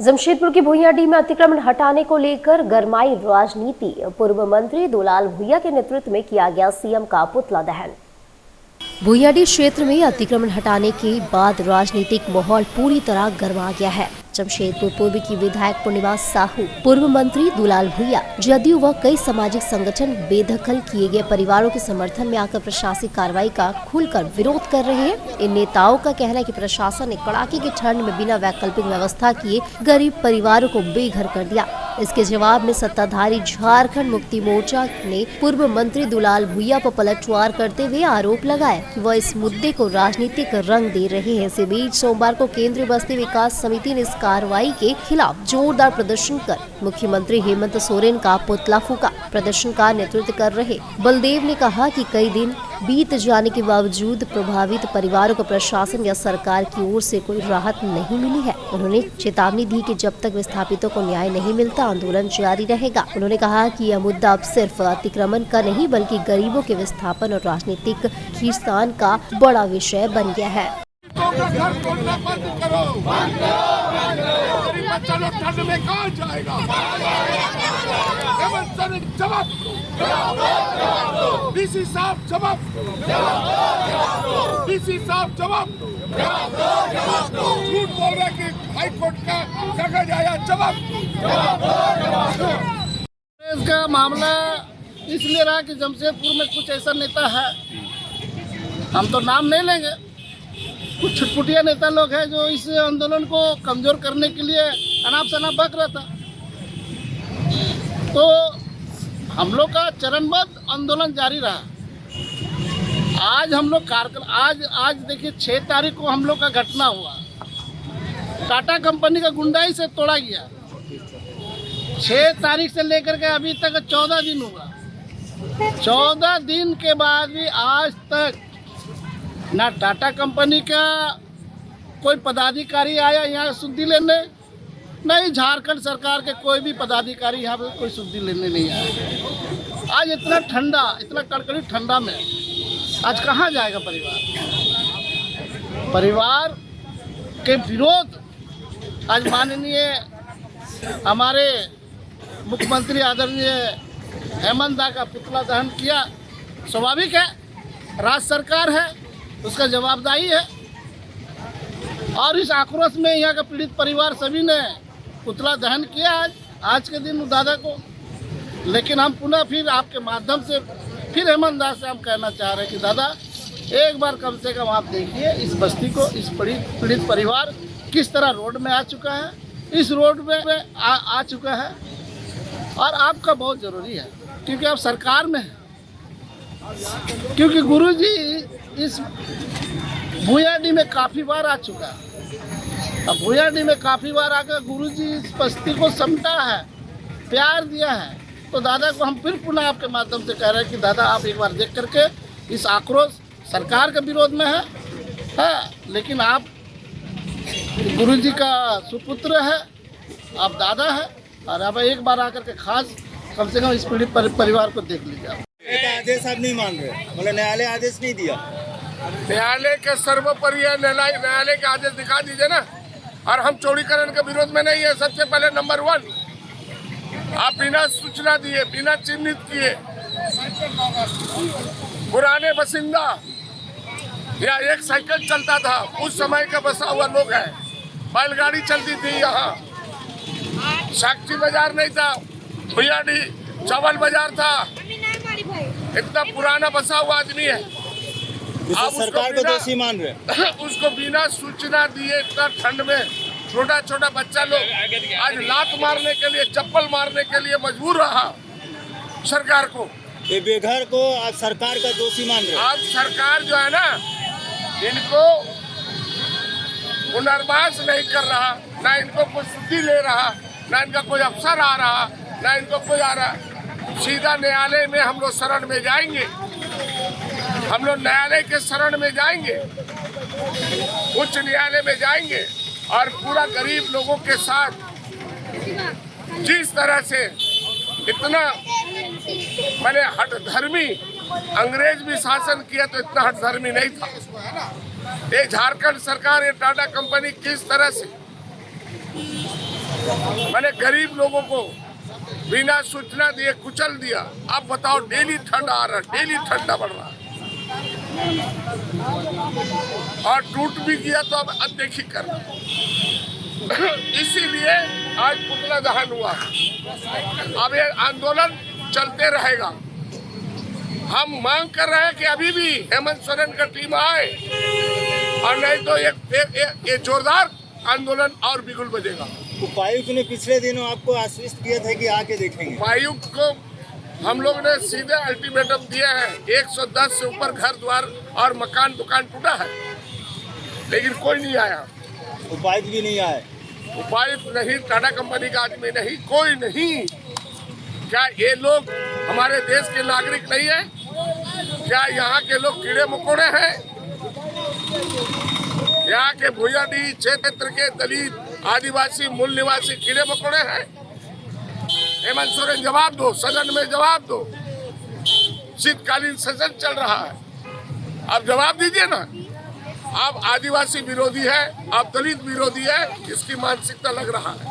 जमशेदपुर की भुइयाडीह में अतिक्रमण हटाने को लेकर गरमाई राजनीति। पूर्व मंत्री दुलाल भुइया के नेतृत्व में किया गया सीएम का पुतला दहन। भुइयाडीह क्षेत्र में अतिक्रमण हटाने के बाद राजनीतिक माहौल पूरी तरह गरमा गया है। जमशेदपुर पूर्व की विधायक पूर्णिमा साहू, पूर्व मंत्री दुलाल भुइया, जदयू व कई सामाजिक संगठन बेदखल किए गए परिवारों के समर्थन में आकर प्रशासनिक कार्रवाई का खुलकर विरोध कर रहे हैं। इन नेताओं का कहना है कि प्रशासन ने कड़ाके की ठंड में बिना वैकल्पिक व्यवस्था किए गरीब परिवारों को बेघर कर दिया। इसके जवाब में सत्ताधारी झारखंड मुक्ति मोर्चा ने पूर्व मंत्री दुलाल भुइया पर पलटवार करते हुए आरोप लगाया कि वह इस मुद्दे को राजनीतिक रंग दे रहे हैं। इसी बीच सोमवार को केंद्रीय बस्ती विकास समिति ने इस कार्रवाई के खिलाफ जोरदार प्रदर्शन कर मुख्यमंत्री हेमंत सोरेन का पुतला फूका। प्रदर्शन का नेतृत्व कर रहे बलदेव ने कहा कि कई दिन बीत जाने के बावजूद प्रभावित परिवारों को प्रशासन या सरकार की ओर से कोई राहत नहीं मिली है। उन्होंने चेतावनी दी कि जब तक विस्थापितों को न्याय नहीं मिलता आंदोलन जारी रहेगा। उन्होंने कहा कि यह मुद्दा अब सिर्फ अतिक्रमण का नहीं बल्कि गरीबों के विस्थापन और राजनीतिक खींचतान का बड़ा विषय बन गया है। डीसी साहब जवाब दो, डीसी साहब जवाब दो, झूठ बोल रहे कि हाई कोर्ट का कागज आया, जवाब दो। इसका मामला इसलिए रहा कि जमशेदपुर में कुछ ऐसा नेता है, हम तो नाम नहीं लेंगे, कुछ छुटपुटिया नेता लोग हैं जो इस आंदोलन को कमजोर करने के लिए अनाप शनाप बक रहा था। तो हम लोग का चरणबद्ध आंदोलन जारी रहा। आज हम लोग आज देखिए 6 तारीख को हम लोग का घटना हुआ, टाटा कंपनी का गुंडाई से तोड़ा गया। 6 तारीख से लेकर के अभी तक 14 दिन हुआ। 14 दिन के बाद भी आज तक ना टाटा कंपनी का कोई पदाधिकारी आया यहाँ सुधि लेने, नहीं झारखंड सरकार के कोई भी पदाधिकारी यहाँ पे कोई सुधि लेने नहीं आया। आज इतना ठंडा, इतना कड़कड़ी ठंडा में आज कहाँ जाएगा परिवार के विरोध। आज माननीय हमारे मुख्यमंत्री आदरणीय हेमंत दा का पुतला दहन किया। स्वाभाविक है, राज्य सरकार है, उसका जवाबदारी है। और इस आक्रोश में यहाँ का पीड़ित परिवार सभी ने पुतला दहन किया आज के दिन दादा को। लेकिन हम पुनः फिर आपके माध्यम से फिर हेमंत दा से हम कहना चाह रहे हैं कि दादा एक बार कम से कम आप देखिए इस बस्ती को, इस पीड़ित परिवार किस तरह रोड में आ चुका है, इस रोड में आ चुका है। और आपका बहुत ज़रूरी है क्योंकि आप सरकार में हैं, क्योंकि गुरुजी इस भुइयाडीह में काफ़ी बार आ चुका है। अब भुइयाडीह में काफ़ी बार आकर गुरुजी इस बस्ती को समझा है, प्यार दिया है। तो दादा को हम फिर पुनः आपके माध्यम से कह रहे हैं कि दादा आप एक बार देख करके इस आक्रोश सरकार के विरोध में है, लेकिन आप गुरुजी का सुपुत्र है, आप दादा है, और आप एक बार आकर के खास कम से कम इस पीड़ित परिवार को देख लीजिए। आदेश आप नहीं मान रहे, मतलब न्यायालय आदेश नहीं दिया। न्यायालय के सर्वोपरि न्यायालय के आदेश दिखा दीजिए ना। और हम चौड़ीकरण के विरोध में नहीं है। सबसे पहले नंबर 1, आप बिना सूचना दिए, बिना चिन्हित किए पुराने बासिंदा या एक साइकिल चलता था उस समय का बसा हुआ लोग है, बैलगाड़ी चलती थी, यहाँ साक्षी बाजार नहीं था, भुइयाडीह चावल बाजार था, इतना पुराना बसा हुआ आदमी है। आप सरकार को दोषी मान रहे उसको बिना सूचना दिए इतना ठंड में छोटा छोटा बच्चा लोग आज लात मारने के लिए, चप्पल मारने के लिए मजबूर रहा सरकार को। ये बेघर को आप सरकार का दोषी मान रहे। आज सरकार जो है ना, इनको पुनर्वास नहीं कर रहा, ना इनको कोई छुट्टी ले रहा, ना इनका कोई अफसर आ रहा, ना इनको कोई आ रहा। सीधा न्यायालय में हम लोग शरण में जाएंगे, हम लोग न्यायालय के शरण में जाएंगे, उच्च न्यायालय में जाएंगे और पूरा गरीब लोगों के साथ जिस तरह से इतना मैंने हठधर्मी अंग्रेज भी शासन किया तो इतना हठधर्मी नहीं था। ये झारखंड सरकार, ये टाटा कंपनी किस तरह से मैंने गरीब लोगों को बिना सूचना दिए कुचल दिया। अब बताओ, डेली ठंड आ रहा है, डेली ठंडा बढ़ रहा है, और टूट भी गया तो अब अनदेखी कर रहा है। इसीलिए आज पुतला दहन हुआ। अब ये आंदोलन चलते रहेगा। हम मांग कर रहे हैं कि अभी भी हेमंत सोरेन का टीम आए, और नहीं तो ये जोरदार आंदोलन और बिगुल बजेगा। उपायुक्त ने पिछले दिनों आपको आश्वस्त किया था कि आके देखेंगे। उपायुक्त को हम लोग ने सीधे अल्टीमेटम दिया है। 110 से ऊपर घर द्वार और मकान दुकान टूटा है, लेकिन कोई नहीं आया। उपायुक्त भी नहीं आए। उपायुक्त नहीं, टाटा कंपनी का आदमी नहीं, कोई नहीं। क्या ये लोग हमारे देश के नागरिक नहीं है? क्या यहाँ के लोग कीड़े मकोड़े हैं? यहाँ के भुयाडी क्षेत्र के दलित, आदिवासी, मूल निवासी कीड़े मकोड़े हैं? हेमंत सोरेन जवाब दो, सदन में जवाब दो। शीतकालीन सदन चल रहा है, अब जवाब दीजिए ना। आप आदिवासी विरोधी है, आप दलित विरोधी है, इसकी मानसिकता लग रहा है।